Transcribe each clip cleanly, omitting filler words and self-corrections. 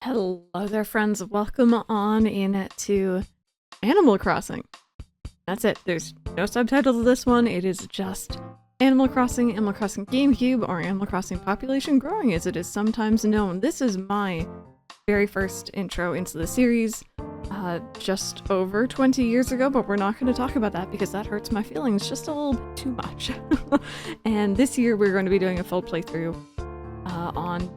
Hello there, friends. Welcome on in to Animal Crossing. That's it. There's no subtitles of this one. It is just Animal Crossing GameCube, or Animal Crossing Population Growing as it is sometimes known. This is my very first intro into the series, just over 20 years ago, but we're not going to talk about that because that hurts my feelings just a little bit too much. And this year we're going to be doing a full playthrough on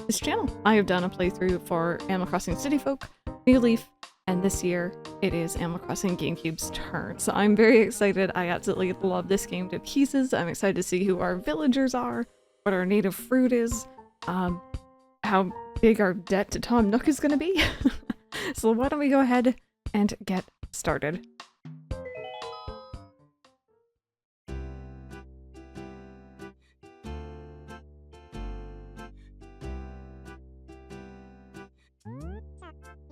this channel. I have done a playthrough for Animal Crossing City Folk, New Leaf, and this year it is Animal Crossing GameCube's turn. So I'm very excited. I absolutely love this game to pieces. I'm excited to see who our villagers are, what our native fruit is, how big our debt to Tom Nook is going to be. So why don't we go ahead and get started.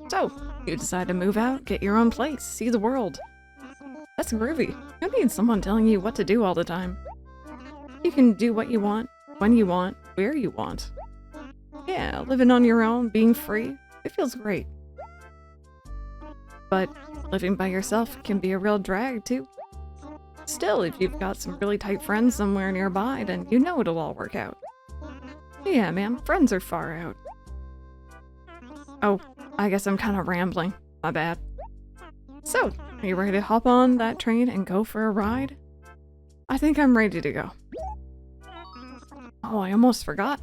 So, you decide to move out, get your own place, see the world. That's groovy. You need someone telling you what to do all the time. You can do what you want, when you want, where you want. Yeah, living on your own, being free, it feels great. But living by yourself can be a real drag too. Still, if you've got some really tight friends somewhere nearby, then you know it'll all work out. Yeah, man, friends are far out. Oh, I guess I'm kind of rambling. My bad. So, are you ready to hop on that train and go for a ride? I think I'm ready to go. Oh, I almost forgot.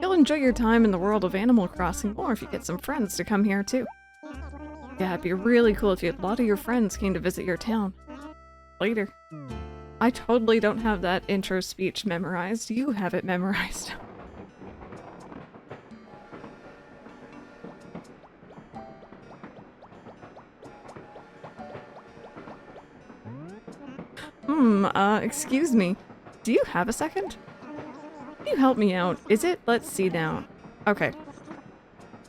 You'll enjoy your time in the world of Animal Crossing more if you get some friends to come here too. Yeah, it'd be really cool if a lot of your friends came to visit your town. Later. I totally don't have that intro speech memorized. You have it memorized. Excuse me. Do you have a second? Can you help me out? Is it? Let's see now. Okay.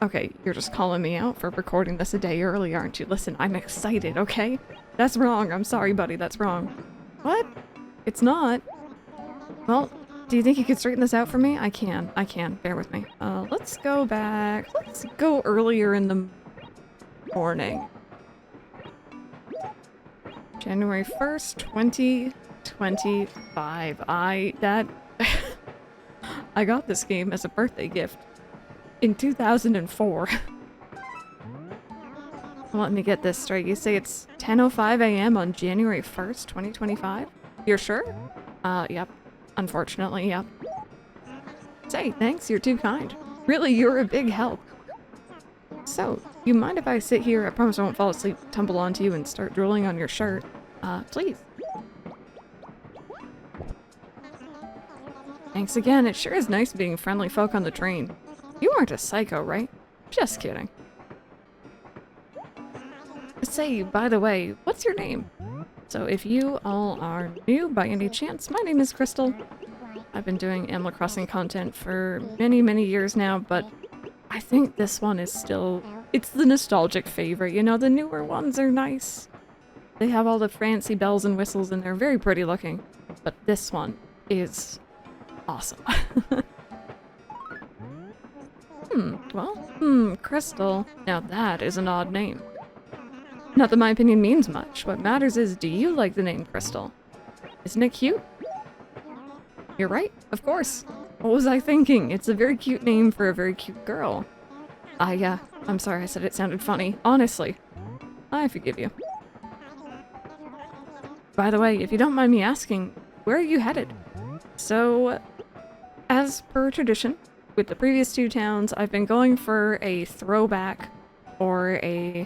Okay, you're just calling me out for recording this a day early, aren't you? Listen, I'm excited, okay? That's wrong. I'm sorry, buddy. That's wrong. What? It's not. Well, do you think you could straighten this out for me? I can. Bear with me. Let's go back. Let's go earlier in the morning. January 1st, 2025. I got this game as a birthday gift in 2004. Let me get this straight. You say it's 10:05 a.m. on January 1st, 2025? You're sure? Yep. Unfortunately, yep. Say, thanks, you're too kind. Really, you're a big help. So, you mind if I sit here? I promise I won't fall asleep, tumble onto you, and start drooling on your shirt. Please. Thanks again. It sure is nice being friendly folk on the train. You aren't a psycho, right? Just kidding. Say, by the way, what's your name? So if you all are new by any chance, my name is Crystal. I've been doing Animal Crossing content for many, many years now, but I think this one is still... It's the nostalgic favorite, you know, the newer ones are nice. They have all the fancy bells and whistles and they're very pretty looking. But this one is awesome. Crystal. Now that is an odd name. Not that my opinion means much. What matters is, do you like the name Crystal? Isn't it cute? You're right, of course. What was I thinking? It's a very cute name for a very cute girl. I'm sorry I said it sounded funny. Honestly. I forgive you. By the way, if you don't mind me asking, where are you headed? So, as per tradition, with the previous two towns, I've been going for a throwback or a,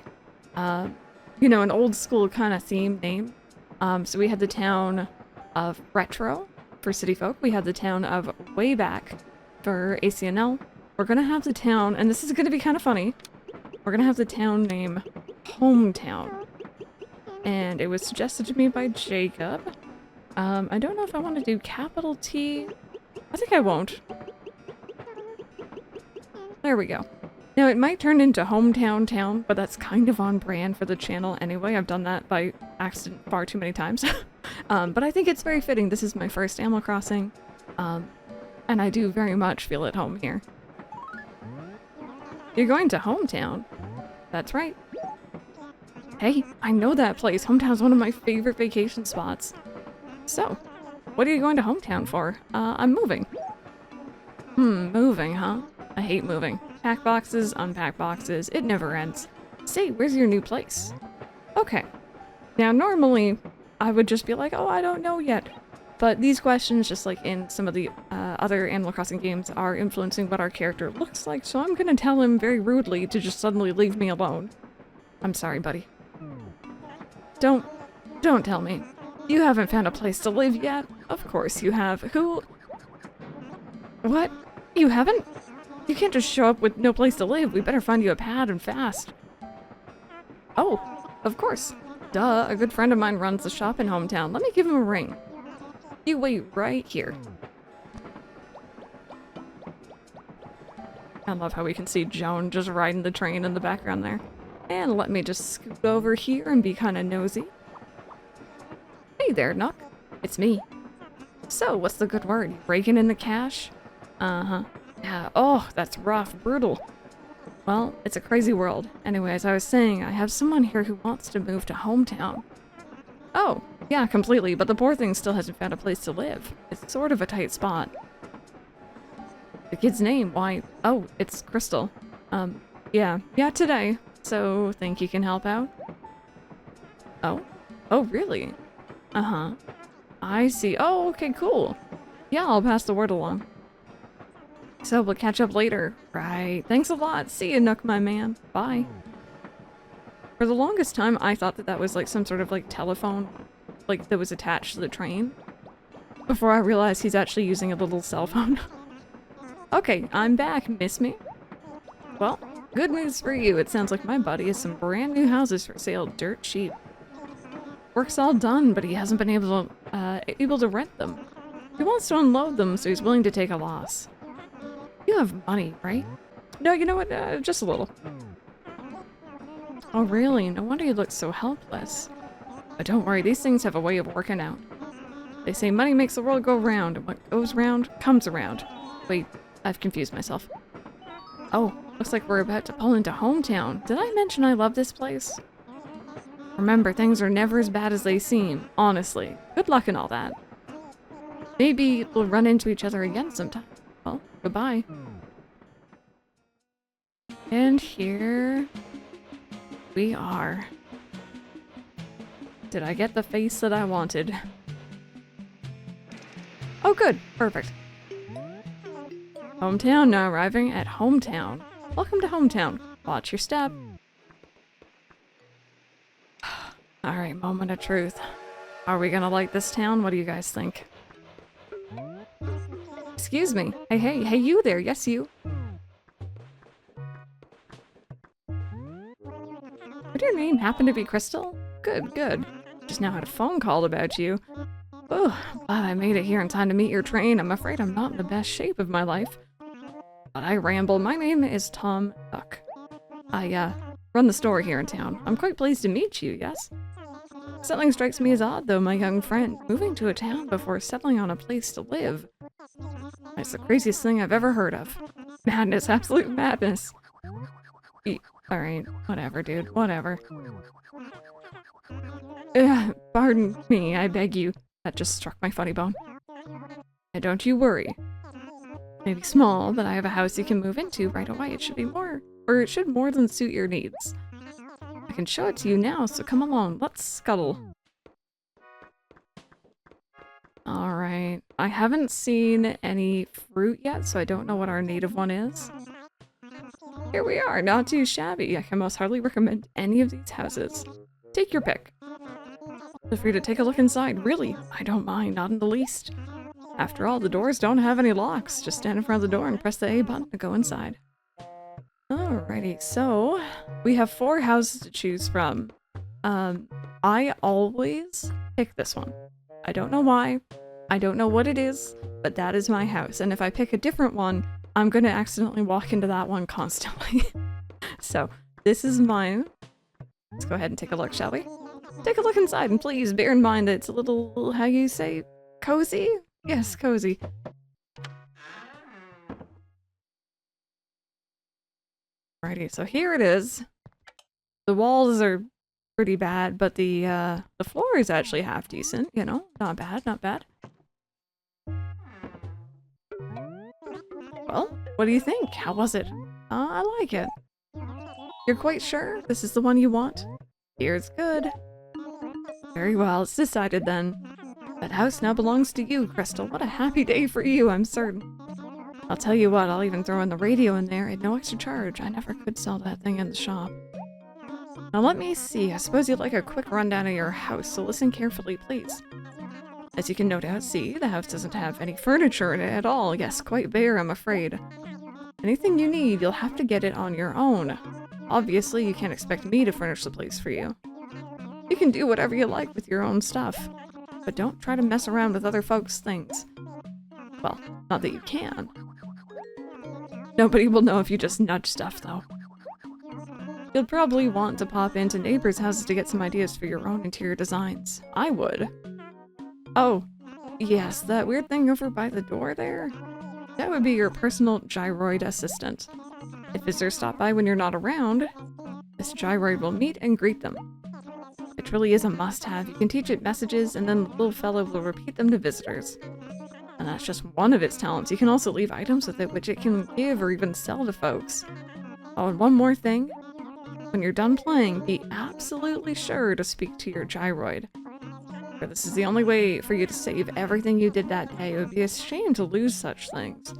an old school kind of theme name. So we had the town of Retro for City Folk. We had the town of Wayback for ACNL. We're gonna have the town, and this is gonna be kind of funny, we're gonna have the town name Hometown. And it was suggested to me by Jacob. I don't know if I want to do capital T. I think I won't. There we go. Now, it might turn into Hometown Town, but that's kind of on brand for the channel anyway. I've done that by accident far too many times. But I think it's very fitting. This is my first Animal Crossing, and I do very much feel at home here. You're going to Hometown. That's right. Hey, I know that place. Hometown's one of my favorite vacation spots. So, what are you going to Hometown for? I'm moving. Moving, huh? I hate moving. Pack boxes, unpack boxes, it never ends. Say, where's your new place? Okay. Now, normally, I would just be like, oh, I don't know yet. But these questions, just like in some of the other Animal Crossing games, are influencing what our character looks like, so I'm gonna tell him very rudely to just suddenly leave me alone. I'm sorry, buddy. Don't tell me. You haven't found a place to live yet? Of course you have. Who? What? You haven't? You can't just show up with no place to live. We better find you a pad and fast. Oh, of course. Duh, a good friend of mine runs the shop in Hometown. Let me give him a ring. You wait right here. I love how we can see Joan just riding the train in the background there. And let me just scoot over here and be kind of nosy. Hey there, Nook. It's me. So, what's the good word? You raking in the cash? Uh-huh. Yeah, oh, that's rough, brutal. Well, it's a crazy world. Anyway, as I was saying, I have someone here who wants to move to Hometown. Oh, yeah, completely, but the poor thing still hasn't found a place to live. It's sort of a tight spot. The kid's name, why? Oh, it's Crystal. Yeah, today. So, think you can help out? Oh? Oh, really? Uh-huh. I see. Oh, okay, cool. Yeah, I'll pass the word along. So, we'll catch up later. Right. Thanks a lot. See you, Nook, my man. Bye. For the longest time, I thought that that was like some sort of like telephone, like that was attached to the train. Before I realized he's actually using a little cell phone. Okay, I'm back. Miss me? Well, good news for you. It sounds like my buddy has some brand new houses for sale, dirt cheap. Work's all done, but he hasn't been able to rent them. He wants to unload them, so he's willing to take a loss. You have money, right? No, you know what? Just a little. Oh, really? No wonder you look so helpless. But don't worry, these things have a way of working out. They say money makes the world go round, and what goes round comes around. Wait, I've confused myself. Oh, looks like we're about to pull into Hometown. Did I mention I love this place? Remember, things are never as bad as they seem, honestly. Good luck and all that. Maybe we'll run into each other again sometime. Well, goodbye. And here we are. Did I get the face that I wanted? Oh, good. Perfect. Hometown, now arriving at Hometown. Welcome to Hometown. Watch your step. Alright, moment of truth. Are we gonna like this town? What do you guys think? Excuse me. Hey, you there. Yes, you. Would your name happen to be Crystal? Good. Just now had a phone call about you. Oh, glad I made it here in time to meet your train. I'm afraid I'm not in the best shape of my life. But I ramble. My name is Tom Nook. I, run the store here in town. I'm quite pleased to meet you, yes? Something strikes me as odd, though, my young friend. Moving to a town before settling on a place to live. It's the craziest thing I've ever heard of. Madness, absolute madness. Alright, whatever, dude, whatever. Pardon me, I beg you. That just struck my funny bone. And don't you worry. Maybe small, but I have a house you can move into right away. It should be more, or it should more than suit your needs. I can show it to you now, so come along. Let's scuttle. Alright. I haven't seen any fruit yet, so I don't know what our native one is. Here we are, not too shabby. I can most hardly recommend any of these houses. Take your pick. Feel free to take a look inside. Really, I don't mind, not in the least. After all, the doors don't have any locks. Just stand in front of the door and press the A button to go inside. Alrighty, so we have 4 houses to choose from. I always pick this one. I don't know why. I don't know what it is, but that is my house. And if I pick a different one, I'm gonna accidentally walk into that one constantly. So, this is mine. Let's go ahead and take a look, shall we? Take a look inside, and please bear in mind that it's a little, how you say, cozy? Yes, cozy. Alrighty, so here it is. The walls are pretty bad, but the floor is actually half decent, you know? Not bad, not bad. Well, what do you think? How was it? I like it. You're quite sure this is the one you want? Here's good. Very well, it's decided then. That house now belongs to you, Crystal. What a happy day for you, I'm certain. I'll tell you what, I'll even throw in the radio in there at no extra charge. I never could sell that thing in the shop. Now let me see, I suppose you'd like a quick rundown of your house, so listen carefully, please. As you can no doubt see, the house doesn't have any furniture in it at all. Yes, quite bare, I'm afraid. Anything you need, you'll have to get it on your own. Obviously, you can't expect me to furnish the place for you. You can do whatever you like with your own stuff, but don't try to mess around with other folks' things. Well, not that you can. Nobody will know if you just nudge stuff, though. You'll probably want to pop into neighbors' houses to get some ideas for your own interior designs. I would. Oh, yes, that weird thing over by the door there? That would be your personal gyroid assistant. If visitors stop by when you're not around, this gyroid will meet and greet them. It really is a must-have. You can teach it messages, and then the little fellow will repeat them to visitors. And that's just one of its talents. You can also leave items with it, which it can give or even sell to folks. Oh, and one more thing. When you're done playing, be absolutely sure to speak to your gyroid. For this is the only way for you to save everything you did that day. It would be a shame to lose such things.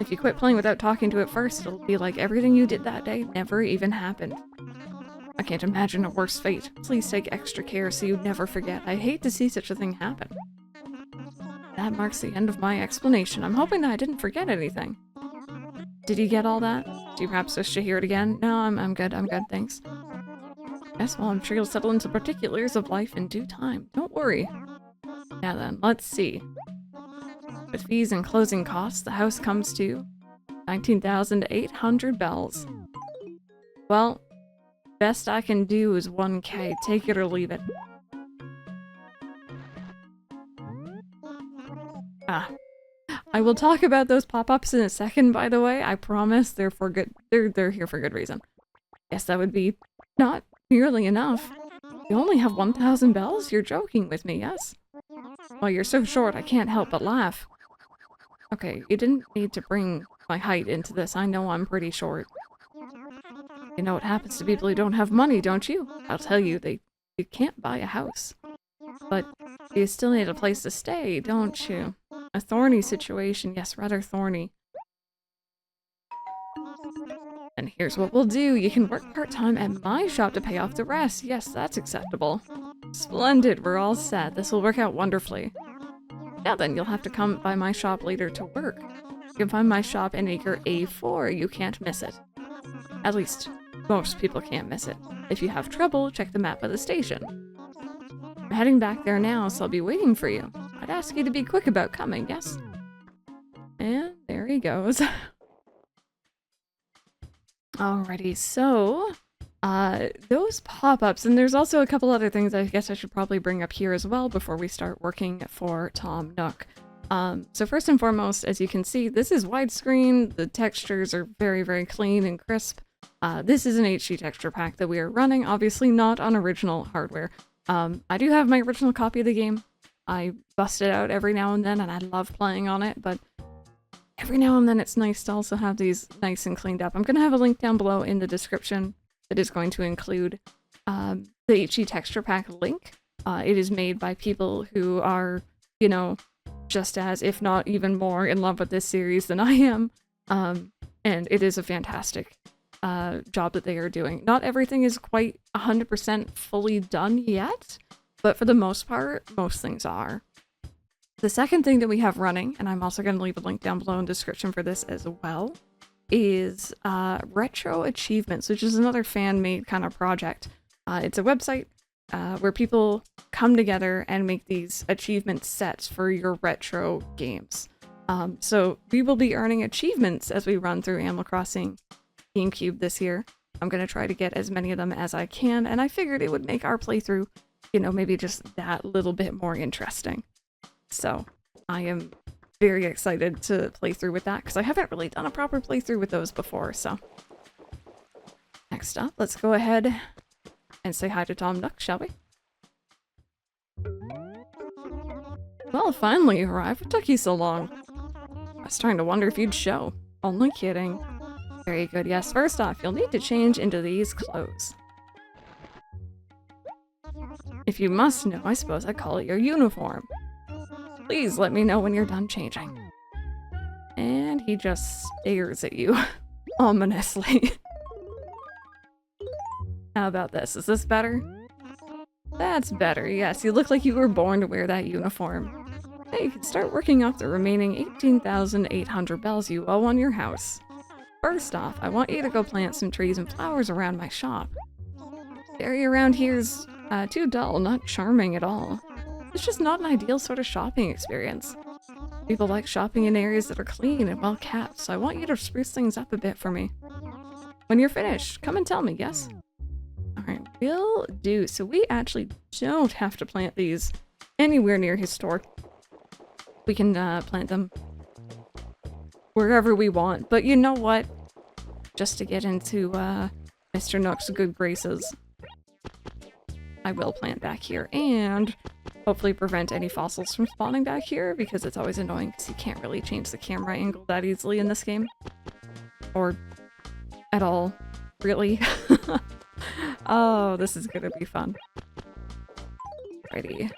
If you quit playing without talking to it first, it'll be like everything you did that day never even happened. I can't imagine a worse fate. Please take extra care so you never forget. I hate to see such a thing happen. That marks the end of my explanation. I'm hoping that I didn't forget anything. Did you get all that? Do you perhaps wish to hear it again? No, I'm good, thanks. Yes, well, I'm sure you'll settle into particulars of life in due time. Don't worry. Now then, let's see. With fees and closing costs, the house comes to 19,800 bells. Well, best I can do is 1K. Take it or leave it. I will talk about those pop-ups in a second, by the way. I promise they're for good. They're here for good reason. Yes, that would be not nearly enough. You only have 1,000 bells? You're joking with me, yes? Well, you're so short I can't help but laugh. Okay, you didn't need to bring my height into this. I know I'm pretty short. You know what happens to people who don't have money, don't you? I'll tell you, you can't buy a house. But you still need a place to stay, don't you? A thorny situation, yes, rather thorny. And here's what we'll do. You can work part-time at my shop to pay off the rest. Yes, that's acceptable. Splendid, we're all set. This will work out wonderfully. Now then, you'll have to come by my shop later to work. You can find my shop in acre A4. You can't miss it. At least, most people can't miss it. If you have trouble, check the map of the station. I'm heading back there now, so I'll be waiting for you. I'd ask you to be quick about coming, yes? And there he goes. Alrighty, so, those pop-ups, and there's also a couple other things I guess I should probably bring up here as well before we start working for Tom Nook. So first and foremost, as you can see, this is widescreen, the textures are very, very clean and crisp. This is an HD texture pack that we are running, obviously not on original hardware. I do have my original copy of the game. I bust it out every now and then, and I love playing on it, but every now and then it's nice to also have these nice and cleaned up. I'm going to have a link down below in the description that is going to include the HD texture pack link. It is made by people who are, you know, just as, if not even more, in love with this series than I am. And it is a fantastic job that they are doing. Not everything is quite 100% fully done yet, but for the most part, most things are. The second thing that we have running, and I'm also going to leave a link down below in the description for this as well, is Retro Achievements, which is another fan-made kind of project. It's a website where people come together and make these achievement sets for your retro games. So we will be earning achievements as we run through Animal Crossing GameCube this year. I'm going to try to get as many of them as I can, and I figured it would make our playthrough, you know, maybe just that little bit more interesting. So I am very excited to play through with that, because I haven't really done a proper playthrough with those before, so next up, let's go ahead and say hi to Tom Nook, shall we? Well, finally you arrived. What took you so long? I was starting to wonder if you'd show. Only kidding. Very good. Yes, first off, you'll need to change into these clothes. If you must know, I suppose I'd call it your uniform. Please let me know when you're done changing. And he just stares at you ominously. How about this? Is this better? That's better, yes. You look like you were born to wear that uniform. Now you can start working off the remaining 18,800 bells you owe on your house. First off, I want you to go plant some trees and flowers around my shop. The area around here's too dull, not charming at all. It's just not an ideal sort of shopping experience. People like shopping in areas that are clean and well kept, so I want you to spruce things up a bit for me. When you're finished, come and tell me, yes? Alright, will do. So we actually don't have to plant these anywhere near his store. We can plant them wherever we want. But you know what? Just to get into Mr. Nook's good graces, I will plant back here and hopefully prevent any fossils from spawning back here, because it's always annoying because you can't really change the camera angle that easily in this game. Or at all, really. Oh, this is gonna be fun. Righty.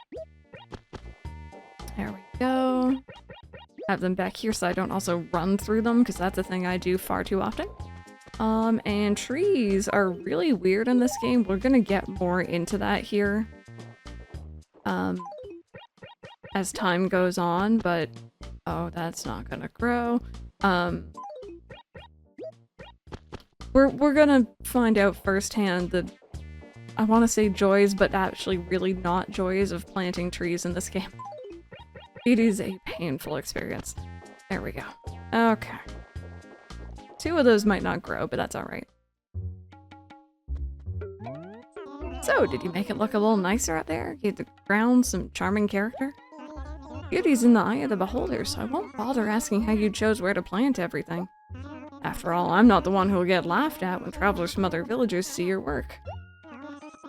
There we go. Have them back here so I don't also run through them, because that's a thing I do far too often. And trees are really weird in this game. We're gonna get more into that here as time goes on, but oh, that's not gonna grow. We're gonna find out firsthand the, I want to say joys, but actually really not joys of planting trees in this game. It is a painful experience. There we go. Okay. 2 of those might not grow, but that's alright. So, did you make it look a little nicer out there? Give the ground some charming character? Beauty's in the eye of the beholder, so I won't bother asking how you chose where to plant everything. After all, I'm not the one who will get laughed at when travelers from other villagers see your work.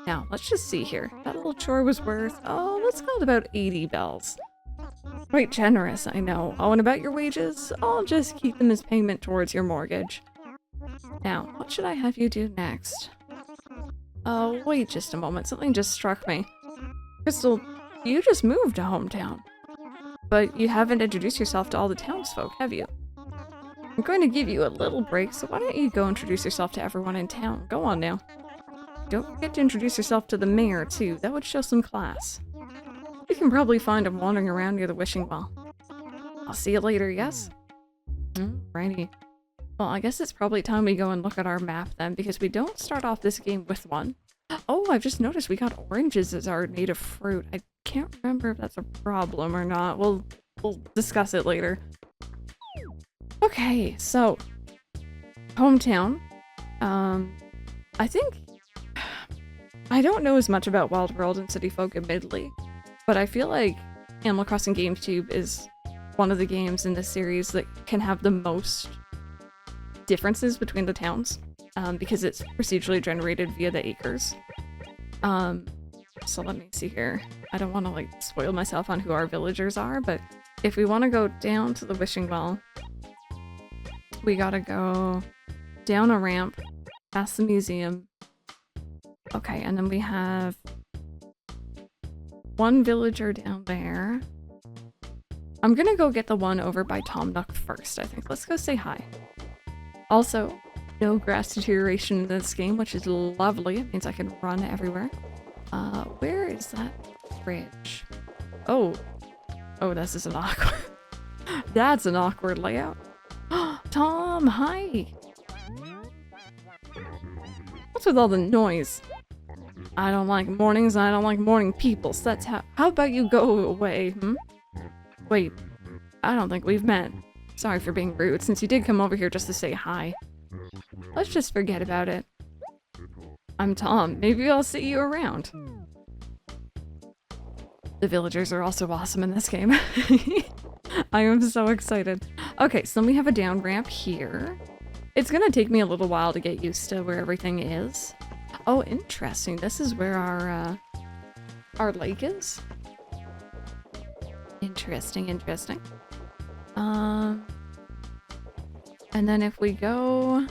Now, let's just see here. That little chore was worth, oh, let's call it about 80 bells. Quite generous, I know. Oh, and about your wages? I'll just keep them as payment towards your mortgage. Now, what should I have you do next? Oh, wait just a moment. Something just struck me. Crystal, you just moved to hometown. But you haven't introduced yourself to all the townsfolk, have you? I'm going to give you a little break, so why don't you go introduce yourself to everyone in town? Go on now. Don't forget to introduce yourself to the mayor, too. That would show some class. You can probably find him wandering around near the wishing well. I'll see you later, yes? Righty. Well, I guess it's probably time we go and look at our map then, because we don't start off this game with one. Oh, I've just noticed we got oranges as our native fruit. I can't remember if that's a problem or not. We'll discuss it later. Okay, so hometown. I think I don't know as much about Wild World and City Folk admittedly, but I feel like Animal Crossing GameCube is one of the games in this series that can have the most differences between the towns, because it's procedurally generated via the acres. So let me see here. I don't want to like spoil myself on who our villagers are, but if we want to go down to the wishing well, we gotta go down a ramp, past the museum. Okay, and then we have one villager down there. I'm gonna go get the one over by Tom Nook first, I think. Let's go say hi. Also, no grass deterioration in this game, which is lovely. It means I can run everywhere. Where is that bridge? Oh, this is an awkward... That's an awkward layout. Tom, hi! What's with all the noise? I don't like mornings and I don't like morning people, so that's how about you go away, Wait, I don't think we've met. Sorry for being rude, since you did come over here just to say hi. Let's just forget about it. I'm Tom. Maybe I'll see you around. The villagers are also awesome in this game. I am so excited. Okay, so then we have a down ramp here. It's gonna take me a little while to get used to where everything is. Oh, interesting. This is where our lake is. Interesting, interesting. And then if we go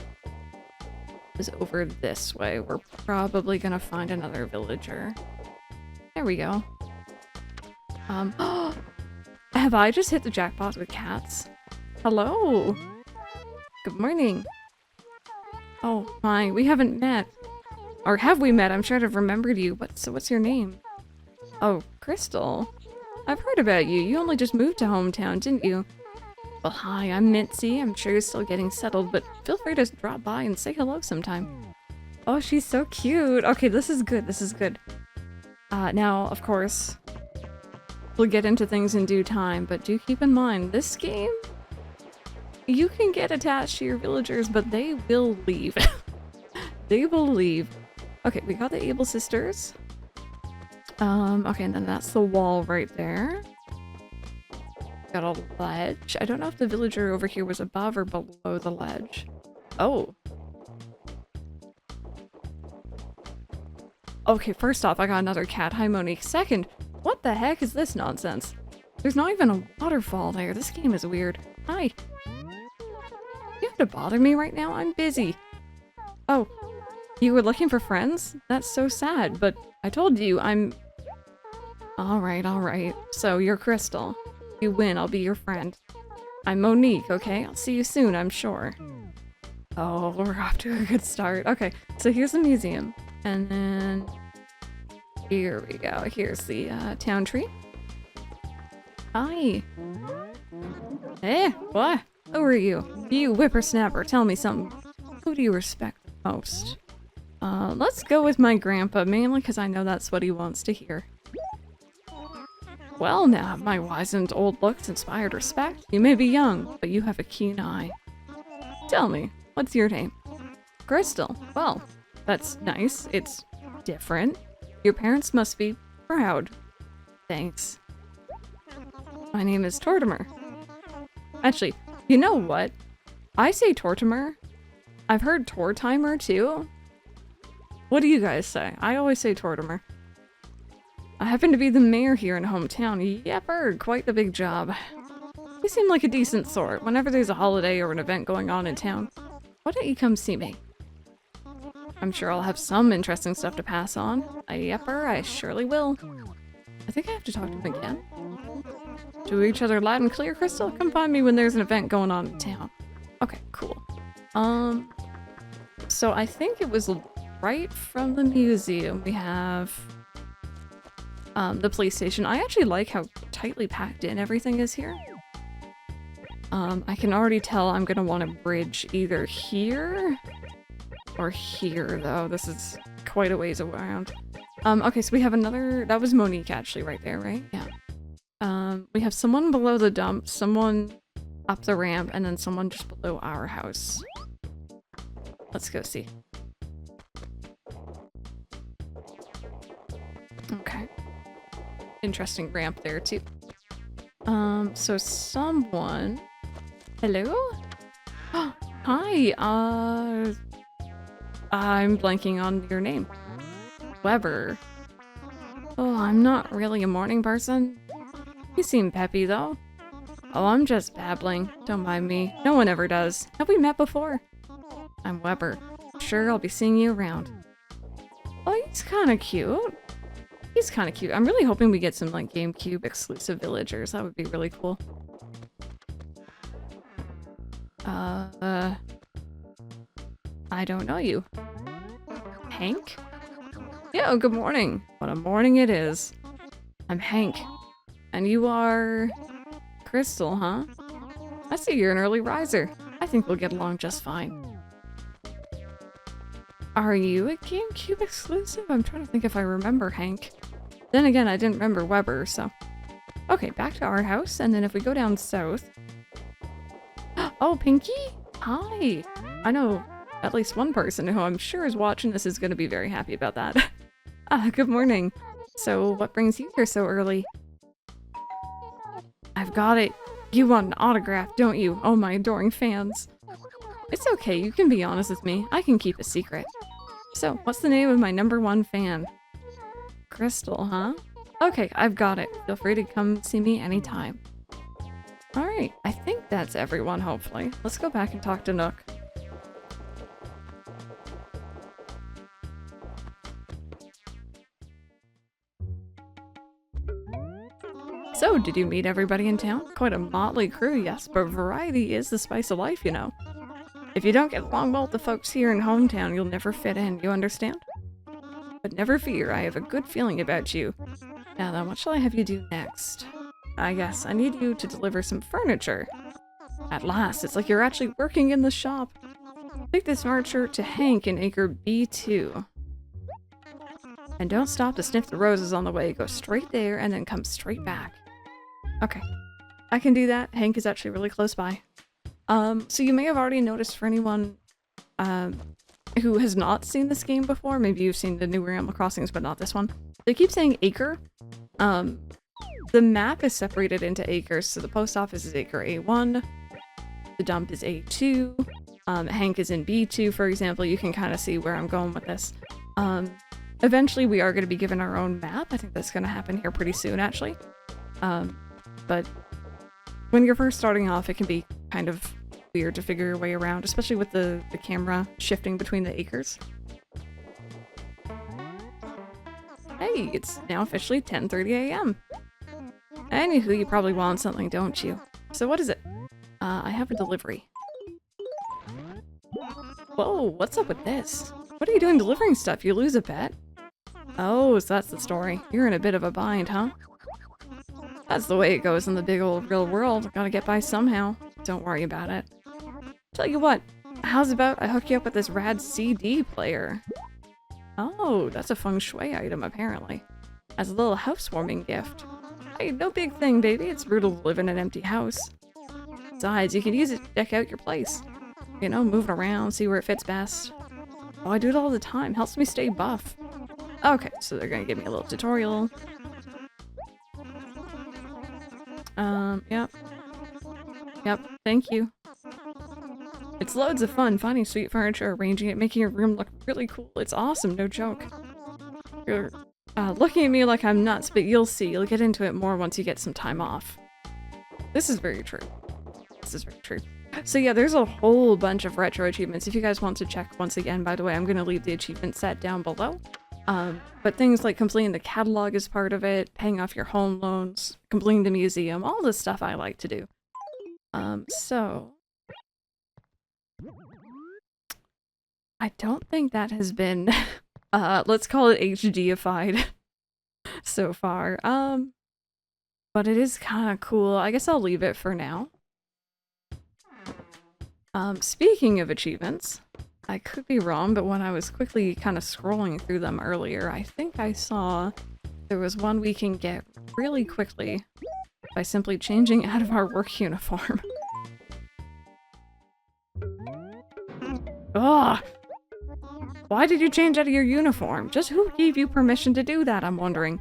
is over this way, we're probably gonna find another villager. There we go. Have I just hit the jackpot with cats? Hello. Good morning. Oh my, we haven't met. Or have we met? I'm sure I've remembered you. What's your name? Oh, Crystal. I've heard about you. You only just moved to hometown, didn't you? Well, hi, I'm Mitzi. I'm sure you're still getting settled, but feel free to drop by and say hello sometime. Oh, she's so cute. Okay, this is good. This is good. Now, of course, we'll get into things in due time, but do keep in mind, this game, you can get attached to your villagers, but they will leave. They will leave. Okay, we got the Able sisters. Okay, and then that's the wall right there. Got a ledge. I don't know if the villager over here was above or below the ledge. Oh. Okay, first off, I got another cat. Hi, Monique. Second, what the heck is this nonsense? There's not even a waterfall there. This game is weird. Hi. You have to bother me right now? I'm busy. Oh, you were looking for friends? That's so sad, but I told you I'm... Alright, alright. So, you're Crystal. You win, I'll be your friend. I'm Monique, okay? I'll see you soon, I'm sure. Oh, we're off to a good start. Okay, so here's the museum. And then... Here we go. Here's the town tree. Hi. Eh, what? Who are you? You whippersnapper, tell me something. Who do you respect the most? Let's go with my grandpa, mainly because I know that's what he wants to hear. Well now, my wizened old looks inspired respect. You may be young, but you have a keen eye. Tell me, what's your name? Crystal. Well, that's nice. It's different. Your parents must be proud. Thanks. My name is Tortimer. Actually, you know what? I say Tortimer. I've heard Tortimer too. What do you guys say? I always say Tortimer. I happen to be the mayor here in hometown. Yepper, quite the big job. You seem like a decent sort. Whenever there's a holiday or an event going on in town, why don't you come see me? I'm sure I'll have some interesting stuff to pass on. Yepper, I surely will. I think I have to talk to him again. Do each other loud and clear, Crystal? Come find me when there's an event going on in town. Okay, cool. So I think it was right from the museum we have the police station. I actually like how tightly packed in everything is here. I can already tell I'm gonna want a bridge either here or here, though. This is quite a ways around. Okay, so we have another... That was Monique, actually, right there, right? Yeah. We have someone below the dump, someone up the ramp, and then someone just below our house. Let's go see. Okay. Interesting ramp there, too. So someone... Hello? Hi, I'm blanking on your name. Weber. Oh, I'm not really a morning person. You seem peppy, though. Oh, I'm just babbling. Don't mind me. No one ever does. Have we met before? I'm Weber. Sure, I'll be seeing you around. Oh, he's kind of cute. He's kind of cute. I'm really hoping we get some, like, GameCube exclusive villagers. That would be really cool. I don't know you. Hank? Yeah, good morning. What a morning it is. I'm Hank. And you are... Crystal, huh? I see you're an early riser. I think we'll get along just fine. Are you a GameCube exclusive? I'm trying to think if I remember Hank. Then again, I didn't remember Weber, so... Okay, back to our house, and then if we go down south... Oh, Pinky? Hi! I know at least one person who I'm sure is watching this is going to be very happy about that. Good morning. So, what brings you here so early? I've got it. You want an autograph, don't you? Oh, my adoring fans. It's okay, you can be honest with me. I can keep a secret. So, what's the name of my #1 fan? Crystal, huh? Okay, I've got it. Feel free to come see me anytime. Alright, I think that's everyone, hopefully. Let's go back and talk to Nook. So, did you meet everybody in town? Quite a motley crew, yes, but variety is the spice of life, you know. If you don't get along well with the folks here in hometown, you'll never fit in, you understand? But never fear, I have a good feeling about you. Now then, what shall I have you do next? I guess I need you to deliver some furniture. At last, it's like you're actually working in the shop. Take this furniture to Hank in acre B2. And don't stop to sniff the roses on the way. Go straight there and then come straight back. Okay, I can do that. Hank is actually really close by. So you may have already noticed, for anyone who has not seen this game before, maybe you've seen the newer Animal Crossings but not this one, they keep saying acre. The map is separated into acres, so the post office is acre A1, the dump is A2, Hank is in B2, for example. You can kind of see where I'm going with this. Eventually we are going to be given our own map. I think that's going to happen here pretty soon, actually. But when you're first starting off, it can be kind of weird to figure your way around, especially with the camera shifting between the acres. Hey, it's now officially 10:30 a.m. Anywho, you probably want something, don't you? So what is it? I have a delivery. Whoa, what's up with this? What are you doing delivering stuff? You lose a bet? Oh, so that's the story. You're in a bit of a bind, huh? That's the way it goes in the big old real world. Gotta get by somehow. Don't worry about it. Tell you what, how's about I hook you up with this rad CD player? Oh, that's a feng shui item, apparently. As a little housewarming gift. Hey, no big thing, baby. It's brutal to live in an empty house. Besides, you can use it to deck out your place. You know, move it around, see where it fits best. Oh, I do it all the time. Helps me stay buff. Okay, so they're gonna give me a little tutorial. Yep. Yep, thank you. It's loads of fun finding sweet furniture, arranging it, making your room look really cool. It's awesome, no joke. You're looking at me like I'm nuts, but you'll see. You'll get into it more once you get some time off. This is very true. This is very true. So yeah, there's a whole bunch of retro achievements. If you guys want to check once again, by the way, I'm going to leave the achievement set down below. But things like completing the catalog is part of it, paying off your home loans, completing the museum, all this stuff I like to do. So... I don't think that has been, let's call it HD-ified so far. But it is kind of cool. I guess I'll leave it for now. Speaking of achievements, I could be wrong, but when I was quickly kind of scrolling through them earlier, I think I saw there was one we can get really quickly by simply changing out of our work uniform. Ugh! Why did you change out of your uniform? Just who gave you permission to do that, I'm wondering?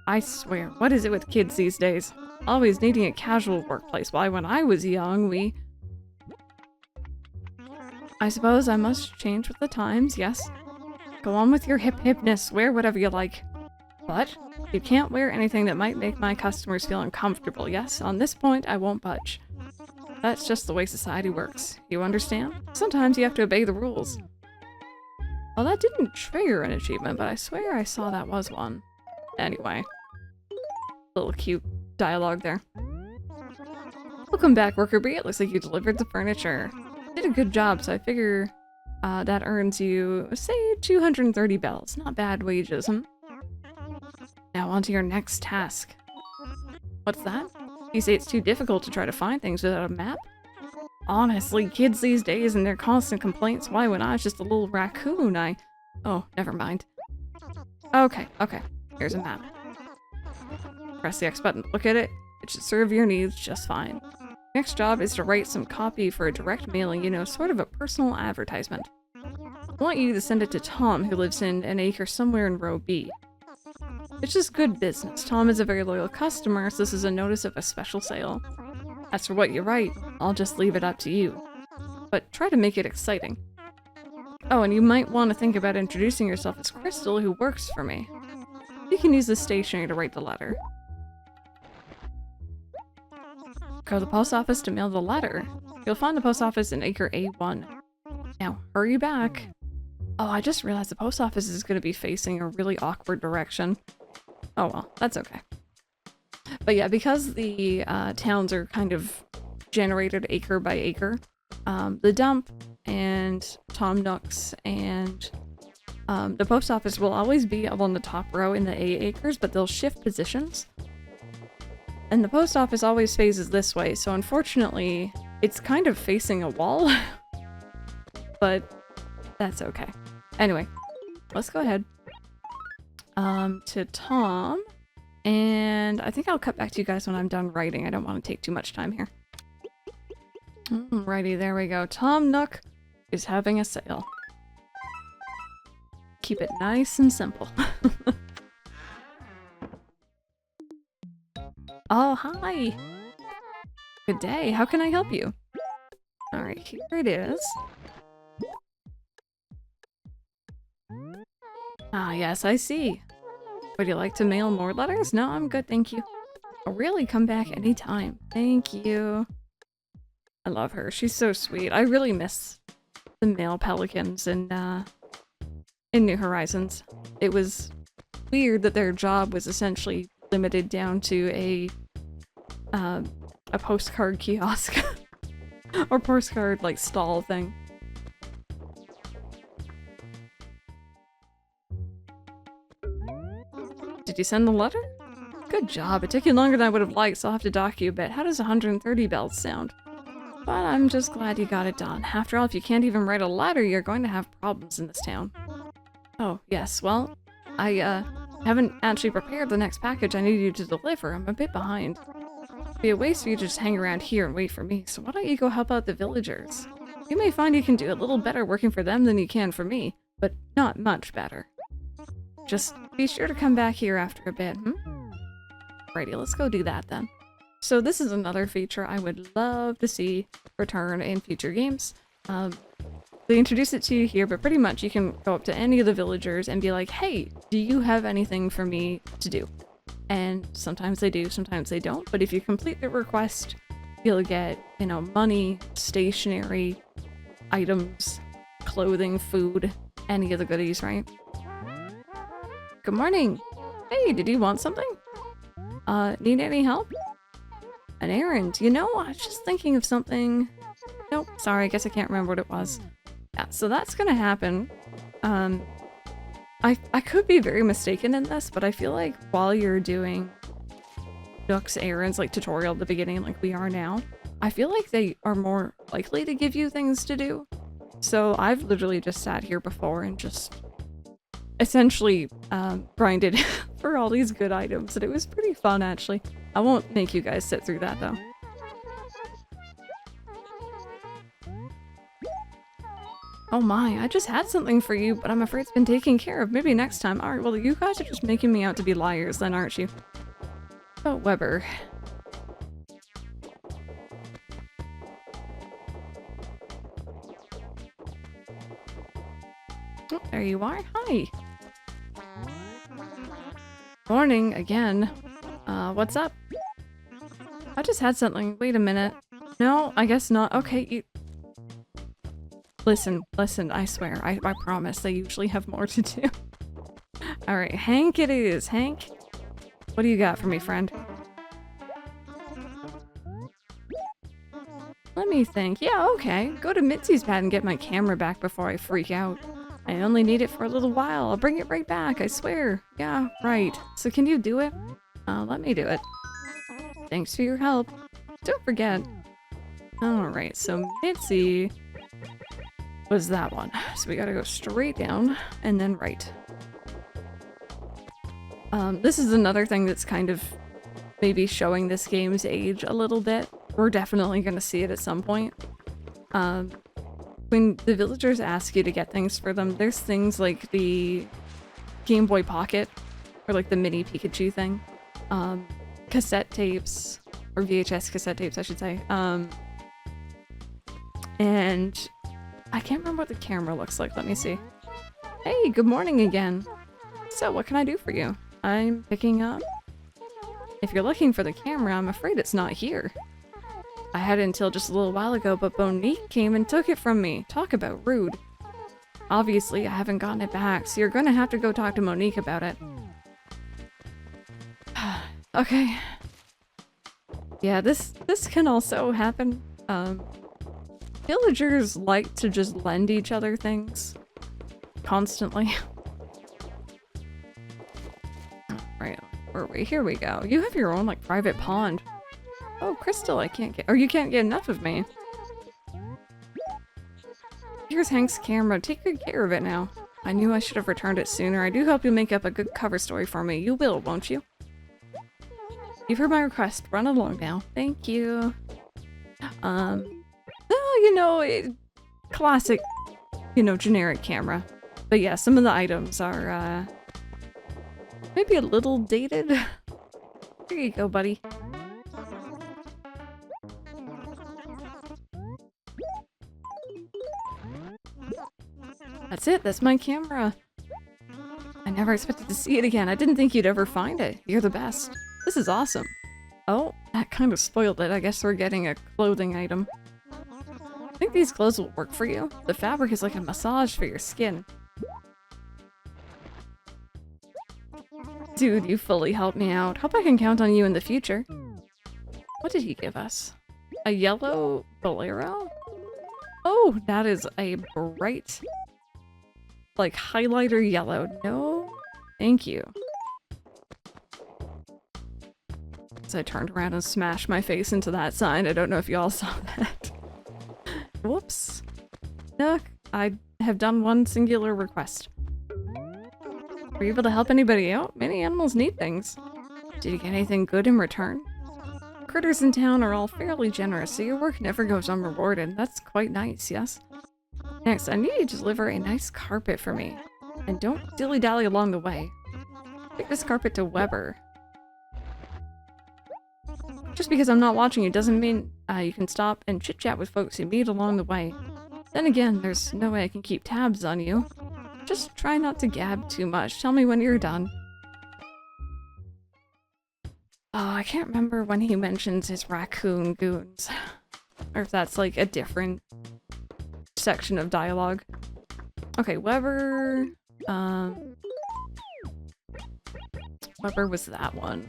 I swear, what is it with kids these days? Always needing a casual workplace. Why, when I was young, I suppose I must change with the times, yes. Go on with your hip-hipness, wear whatever you like. But you can't wear anything that might make my customers feel uncomfortable, yes? On this point, I won't budge. That's just the way society works. You understand? Sometimes you have to obey the rules. Well, that didn't trigger an achievement, but I swear I saw that was one. Anyway. Little cute dialogue there. Welcome back, Worker Bee. It looks like you delivered the furniture. Did a good job, so I figure that earns you, say, 230 bells. Not bad wages, hmm? Now on to your next task. What's that? You say it's too difficult to try to find things without a map? Honestly, kids these days and their constant complaints, why when I was just a little raccoon, Oh, never mind. Okay, here's a map. Press the X button, look at it. It should serve your needs just fine. Next job is to write some copy for a direct mailing, you know, sort of a personal advertisement. I want you to send it to Tom, who lives in an acre somewhere in row B. It's just good business. Tom is a very loyal customer, so this is a notice of a special sale. As for what you write, I'll just leave it up to you. but try to make it exciting. Oh, and you might want to think about introducing yourself as Crystal, who works for me. You can use the stationery to write the letter. Go to the post office to mail the letter. You'll find the post office in Acre A1. Now, hurry back. Oh, I just realized the post office is going to be facing a really awkward direction. Oh well, that's okay. But yeah, because the towns are kind of generated acre by acre, the dump and Tom Nook's and the post office will always be up on the top row in the A acres, but they'll shift positions. And the post office always faces this way, so unfortunately, it's kind of facing a wall. But that's okay. Anyway, let's go ahead to Tom. And I think I'll cut back to you guys when I'm done writing. I don't want to take too much time here. Alrighty, there we go. Tom Nook is having a sale. Keep it nice and simple. Oh, hi! Good day, how can I help you? Alright, here it is. Ah, yes, I see. Would you like to mail more letters? No, I'm good, thank you. I'll really come back anytime. Thank you. I love her. She's so sweet. I really miss the male pelicans in New Horizons. It was weird that their job was essentially limited down to a postcard kiosk. Or postcard, like, stall thing. Did you send the letter? Good job. It took you longer than I would have liked, so I'll have to dock you a bit. How does 130 bells sound? But I'm just glad you got it done. After all, if you can't even write a letter, you're going to have problems in this town. Oh, yes. Well, I haven't actually prepared the next package I need you to deliver. I'm a bit behind. It'd be a waste for you to just hang around here and wait for me, so why don't you go help out the villagers? You may find you can do a little better working for them than you can for me, but not much better. Just be sure to come back here after a bit, Righty, let's go do that then. So this is another feature I would love to see return in future games. They introduce it to you here, but pretty much you can go up to any of the villagers and be like, hey, do you have anything for me to do? And sometimes they do, sometimes they don't, but if you complete the request, you'll get, you know, money, stationery, items, clothing, food, any of the goodies, right? Good morning! Hey, did you want something? Need any help? An errand? You know, I was just thinking of something. Nope, sorry, I guess I can't remember what it was. Yeah, so that's gonna happen. I could be very mistaken in this, but I feel like while you're doing Nook's errands, like tutorial at the beginning, like we are now, I feel like they are more likely to give you things to do. So I've literally just sat here before and just essentially grinded for all these good items, and it was pretty fun actually. I won't make you guys sit through that though. Oh my, I just had something for you, but I'm afraid it's been taken care of. Maybe next time. Alright, well you guys are just making me out to be liars then, aren't you? Oh, Weber. Oh, there you are. Hi. Morning, again. What's up? I just had something. Wait a minute. No, I guess not. Okay, you... Listen, I swear. I promise. They usually have more to do. Alright, Hank it is. Hank, what do you got for me, friend? Let me think. Yeah, okay. Go to Mitzi's pad and get my camera back before I freak out. I only need it for a little while. I'll bring it right back, I swear. Yeah, right. So can you do it? Let me do it. Thanks for your help. Don't forget. Alright, so Mitzi was that one. So we gotta go straight down and then right. This is another thing that's kind of maybe showing this game's age a little bit. We're definitely gonna see it at some point. When the villagers ask you to get things for them, there's things like the Game Boy Pocket, or like the mini Pikachu thing, cassette tapes, or VHS cassette tapes I should say, And I can't remember what the camera looks like. Let me see. Hey, good morning again. So, what can I do for you? I'm picking up. If you're looking for the camera, I'm afraid it's not here. I had it until just a little while ago, but Monique came and took it from me. Talk about rude. Obviously, I haven't gotten it back, so you're gonna have to go talk to Monique about it. Okay. Yeah, this can also happen. Villagers like to just lend each other things. Constantly. Right, where are we? Here we go. You have your own, like, private pond. Oh, Crystal, I can't get- or you can't get enough of me. Here's Hank's camera. Take good care of it now. I knew I should have returned it sooner. I do hope you'll make up a good cover story for me. You will, won't you? You've heard my request. Run along now. Thank you. Oh, you know, classic, you know, generic camera. But yeah, some of the items are, maybe a little dated. Here you go, buddy. That's it, that's my camera. I never expected to see it again. I didn't think you'd ever find it. You're the best. This is awesome. Oh, that kind of spoiled it. I guess we're getting a clothing item. I think these clothes will work for you. The fabric is like a massage for your skin. Dude, you fully helped me out. Hope I can count on you in the future. What did he give us? A yellow bolero? Oh, that is a bright, like, highlighter yellow. No, thank you. So I turned around and smashed my face into that sign. I don't know if y'all saw that. Whoops. Nook, I have done one singular request. Were you able to help anybody out? Many animals need things. Did you get anything good in return? Critters in town are all fairly generous, so your work never goes unrewarded. That's quite nice, yes? Next, I need you to deliver a nice carpet for me. And don't dilly-dally along the way. Take this carpet to Weber. Just because I'm not watching you doesn't mean you can stop and chit-chat with folks you meet along the way. Then again, there's no way I can keep tabs on you. Just try not to gab too much. Tell me when you're done. Oh, I can't remember when he mentions his raccoon goons. Or if that's like a different section of dialogue. Okay, Weber... Weber was that one.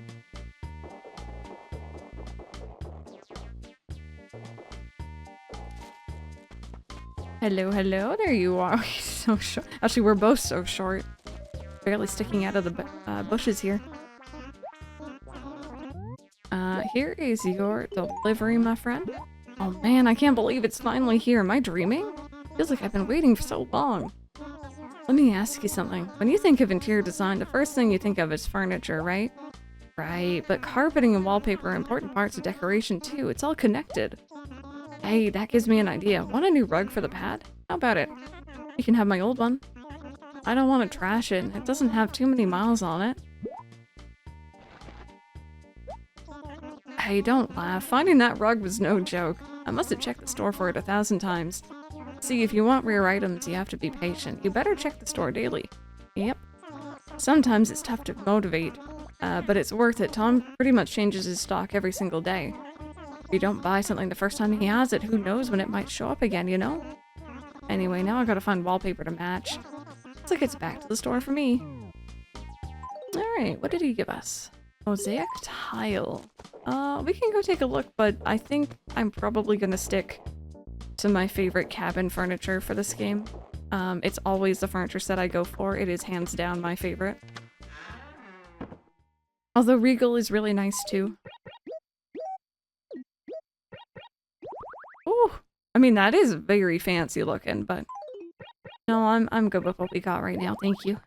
Hello, hello, there you are. He's so short. Actually, we're both so short. Barely sticking out of the bushes here. Here is your delivery, my friend. Oh man, I can't believe it's finally here. Am I dreaming? Feels like I've been waiting for so long. Let me ask you something. When you think of interior design, the first thing you think of is furniture, right? Right, but carpeting and wallpaper are important parts of decoration too. It's all connected. Hey, that gives me an idea. Want a new rug for the pad? How about it? You can have my old one. I don't want to trash it. It doesn't have too many miles on it. Hey, don't laugh. Finding that rug was no joke. I must have checked the store for it 1,000 times. See, if you want rare items, you have to be patient. You better check the store daily. Yep. Sometimes it's tough to motivate, but it's worth it. Tom pretty much changes his stock every single day. If you don't buy something the first time he has it, who knows when it might show up again, you know? Anyway, now I gotta find wallpaper to match. Looks like it's back to the store for me. Alright, what did he give us? Mosaic tile. We can go take a look, but I think I'm probably gonna stick to my favorite cabin furniture for this game. It's always the furniture set I go for. It is hands down my favorite. Although Regal is really nice too. Ooh, I mean that is very fancy looking, but no, I'm good with what we got right now. Thank you.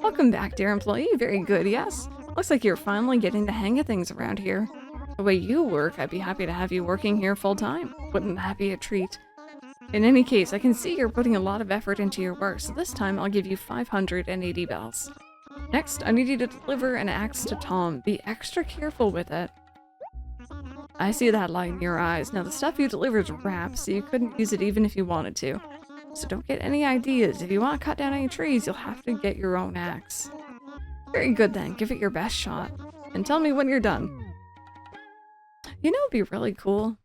Welcome back, dear employee. Very good, yes. Looks like you're finally getting the hang of things around here. The way you work, I'd be happy to have you working here full-time. Wouldn't that be a treat? In any case, I can see you're putting a lot of effort into your work, so this time I'll give you 580 bells. Next, I need you to deliver an axe to Tom. Be extra careful with it. I see that light in your eyes. Now, the stuff you deliver is wrapped, so you couldn't use it even if you wanted to. So don't get any ideas. If you want to cut down any trees, you'll have to get your own axe. Very good then. Give it your best shot. And tell me when you're done. You know, it'd be really cool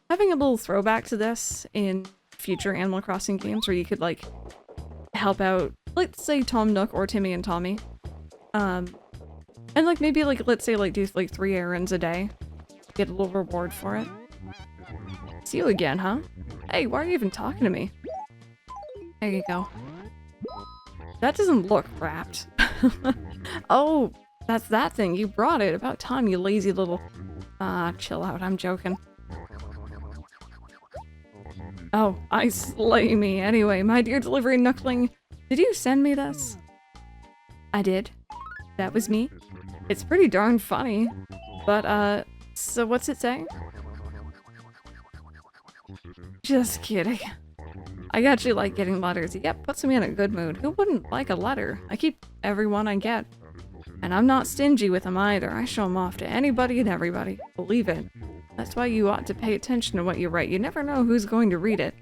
having a little throwback to this in future Animal Crossing games where you could, like, help out, let's say, Tom Nook or Timmy and Tommy. And, like, maybe, like, let's say, like, do, like, 3 errands a day. Get a little reward for it. See you again, huh? Hey, why are you even talking to me? There you go. That doesn't look wrapped. Oh, that's that thing. You brought it. About time, you lazy little... chill out. I'm joking. Oh, I slay me. Anyway, my dear delivery Nookling, did you send me this? I did. That was me. It's pretty darn funny. But, so what's it say? Just kidding. I actually like getting letters. Yep, puts me in a good mood. Who wouldn't like a letter? I keep every one I get. And I'm not stingy with them either. I show them off to anybody and everybody. Believe it. That's why you ought to pay attention to what you write. You never know who's going to read it.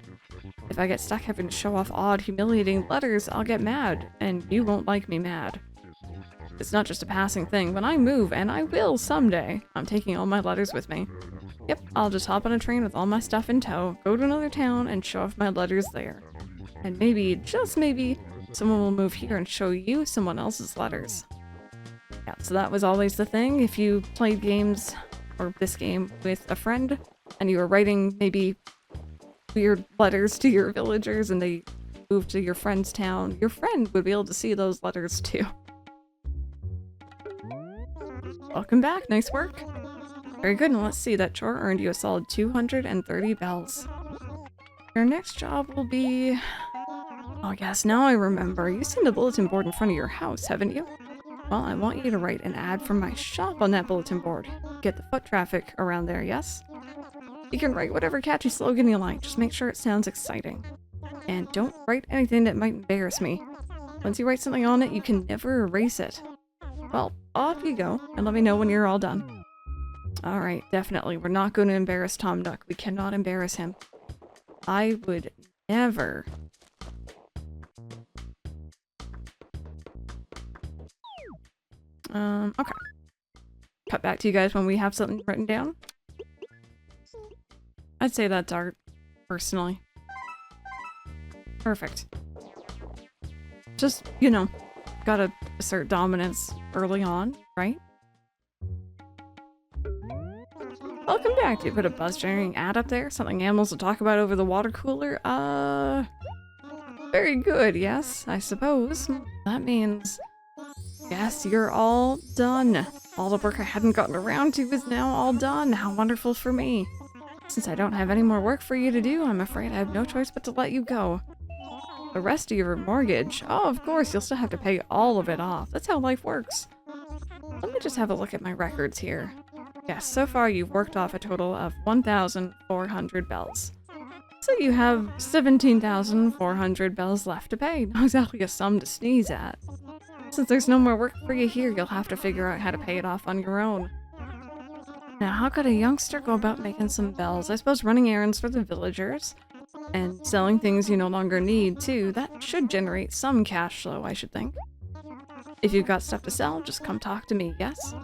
If I get stuck having to show off odd, humiliating letters, I'll get mad. And you won't like me mad. It's not just a passing thing. When I move, and I will someday, I'm taking all my letters with me. Yep, I'll just hop on a train with all my stuff in tow, go to another town, and show off my letters there. And maybe, just maybe, someone will move here and show you someone else's letters. Yeah, so that was always the thing. If you played games, or this game, with a friend, and you were writing maybe weird letters to your villagers, and they moved to your friend's town, your friend would be able to see those letters too. Welcome back, nice work. Very good, and let's see, that chore earned you a solid 230 bells. Your next job will be... Oh yes, now I remember. You've seen the bulletin board in front of your house, haven't you? Well, I want you to write an ad for my shop on that bulletin board. Get the foot traffic around there, yes? You can write whatever catchy slogan you like, just make sure it sounds exciting. And don't write anything that might embarrass me. Once you write something on it, you can never erase it. Well, off you go, and let me know when you're all done. Alright, definitely. We're not going to embarrass Tom Nook. We cannot embarrass him. I would never... Okay. Cut back to you guys when we have something written down. I'd say that's art, personally. Perfect. Just, you know, gotta assert dominance early on, right? Welcome back. Do you put a buzz-generating ad up there? Something animals will talk about over the water cooler? Very good, yes, I suppose. That means... Yes, you're all done. All the work I hadn't gotten around to is now all done. How wonderful for me. Since I don't have any more work for you to do, I'm afraid I have no choice but to let you go. The rest of your mortgage? Oh, of course, you'll still have to pay all of it off. That's how life works. Let me just have a look at my records here. Yes, so far you've worked off a total of 1,400 bells. So you have 17,400 bells left to pay. Not exactly a sum to sneeze at. Since there's no more work for you here, you'll have to figure out how to pay it off on your own. Now, how could a youngster go about making some bells? I suppose running errands for the villagers, and selling things you no longer need, too. That should generate some cash flow, I should think. If you've got stuff to sell, just come talk to me, yes?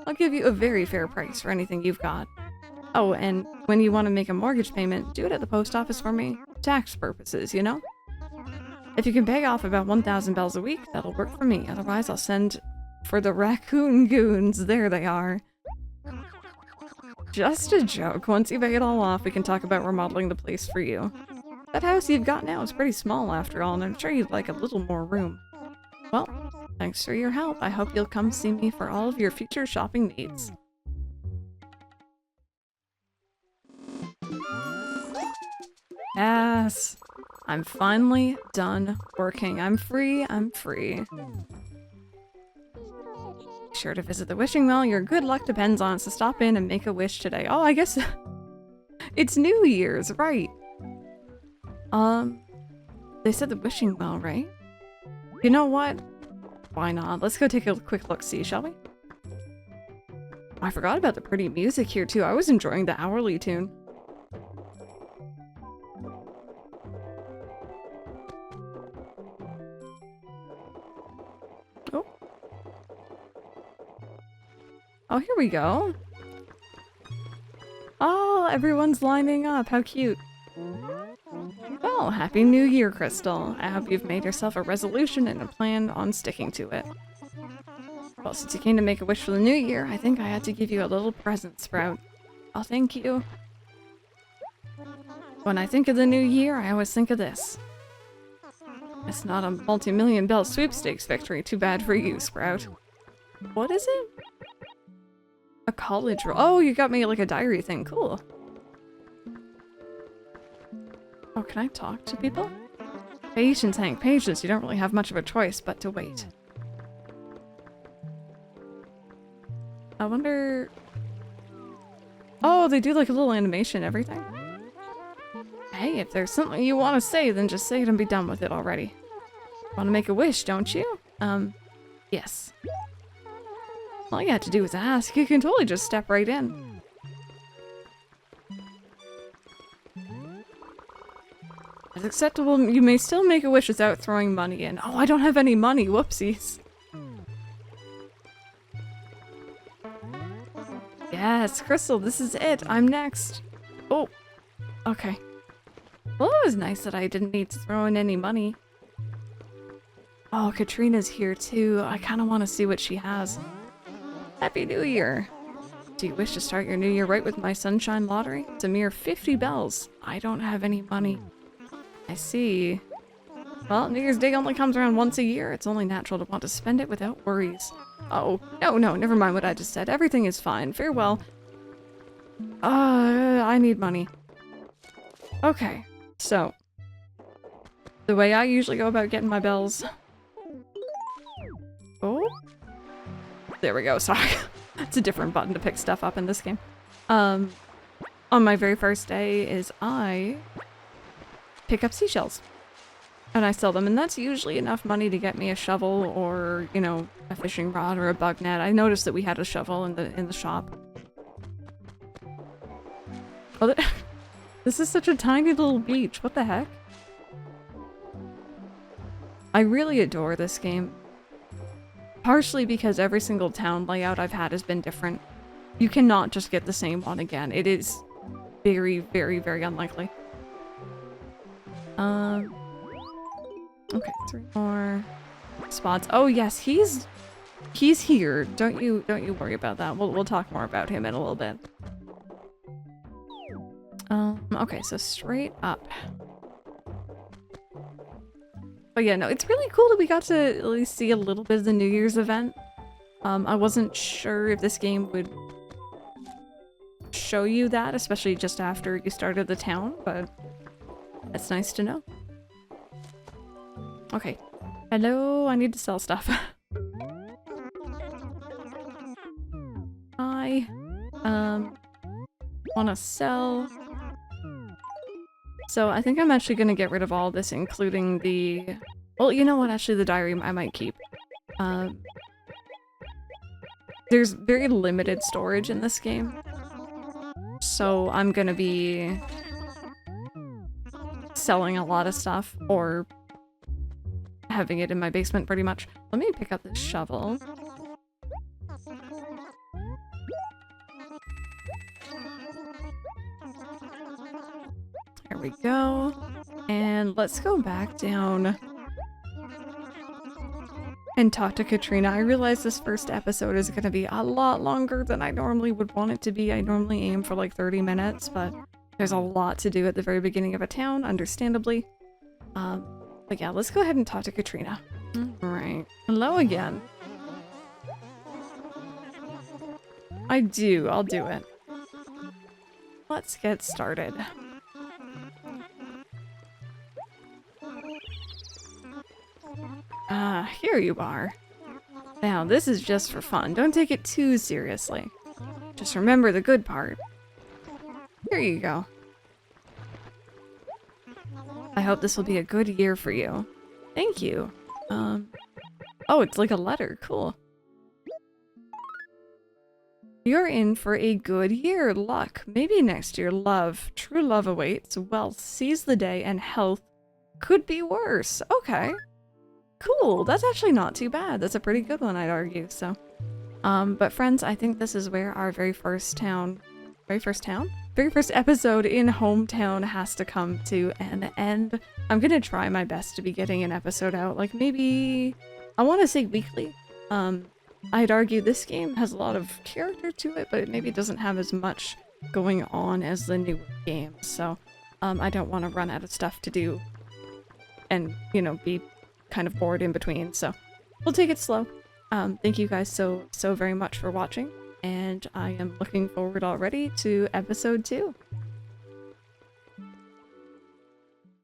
I'll give you a very fair price for anything you've got. Oh, and when you want to make a mortgage payment, do it at the post office for me. Tax purposes, you know? If you can pay off about 1,000 bells a week, that'll work for me. Otherwise, I'll send for the raccoon goons. There they are. Just a joke. Once you pay it all off, we can talk about remodeling the place for you. That house you've got now is pretty small after all, and I'm sure you'd like a little more room. Well, thanks for your help. I hope you'll come see me for all of your future shopping needs. Yes! I'm finally done working. I'm free, I'm free. Be sure to visit the wishing well. Your good luck depends on it, so stop in and make a wish today. Oh, I guess it's New Year's, right? They said the wishing well, right? You know what? Why not? Let's go take a quick look-see, shall we? I forgot about the pretty music here, too. I was enjoying the hourly tune. Oh. Oh, here we go. Oh, everyone's lining up. How cute. Well, Happy New Year, Crystal. I hope you've made yourself a resolution and a plan on sticking to it. Well, since you came to make a wish for the new year, I think I had to give you a little present, Sprout. Oh, thank you. When I think of the new year, I always think of this. It's not a multi-million bell sweepstakes victory. Too bad for you, Sprout. What is it? A college roll. Oh, you got me like a diary thing. Cool. Oh, can I talk to people? Patience, Hank, patience. You don't really have much of a choice but to wait. I wonder... Oh, they do like a little animation and everything. Hey, if there's something you want to say, then just say it and be done with it already. Want to make a wish, don't you? Yes. All you had to do was ask. You can totally just step right in. It's acceptable. You may still make a wish without throwing money in. Oh, I don't have any money. Whoopsies. Yes, Crystal, this is it. I'm next. Oh, okay. Well, it was nice that I didn't need to throw in any money. Oh, Katrina's here too. I kind of want to see what she has. Happy New Year. Do you wish to start your new year right with my Sunshine Lottery? It's a mere 50 bells. I don't have any money. I see. Well, New Year's Day only comes around once a year. It's only natural to want to spend it without worries. Oh, no, never mind what I just said. Everything is fine. Farewell. I need money. Okay, so. The way I usually go about getting my bells. Oh. There we go, sorry. It's a different button to pick stuff up in this game. On my very first day is I pick up seashells. And I sell them, and that's usually enough money to get me a shovel or, you know, a fishing rod or a bug net. I noticed that we had a shovel in the shop. Oh, this is such a tiny little beach. What the heck? I really adore this game. Partially because every single town layout I've had has been different. You cannot just get the same one again. It is very, very, very unlikely. Okay, 3 more spots. Oh yes, he's here. Don't you worry about that. We'll talk more about him in a little bit. Okay, so straight up. But yeah, no, it's really cool that we got to at least see a little bit of the New Year's event. I wasn't sure if this game would show you that, especially just after you started the town, but that's nice to know. Okay. Hello, I need to sell stuff. I want to sell. So I think I'm actually going to get rid of all this, including the... Well, you know what? Actually, the diary I might keep. There's very limited storage in this game. So I'm going to be selling a lot of stuff, or having it in my basement pretty much. Let me pick up this shovel. There we go. And let's go back down and talk to Katrina. I realize this first episode is going to be a lot longer than I normally would want it to be. I normally aim for like 30 minutes, but there's a lot to do at the very beginning of a town, understandably. But yeah, let's go ahead and talk to Katrina. Alright. Hello again. I'll do it. Let's get started. Here you are. Now, this is just for fun. Don't take it too seriously. Just remember the good part. Here you go. I hope this will be a good year for you. Thank you. Oh, it's like a letter. Cool. You're in for a good year. Luck. Maybe next year. Love. True love awaits. Wealth. Seize the day. And health could be worse. Okay. Cool. That's actually not too bad. That's a pretty good one, I'd argue. So, but friends, I think this is where our very first episode in Hometown has to come to an end. I'm gonna try my best to be getting an episode out, like maybe, I want to say weekly. I'd argue this game has a lot of character to it, but it maybe doesn't have as much going on as the new games, so I don't want to run out of stuff to do and, you know, be kind of bored in between, so we'll take it slow. Thank you guys so very much for watching, and I am looking forward already to episode 2.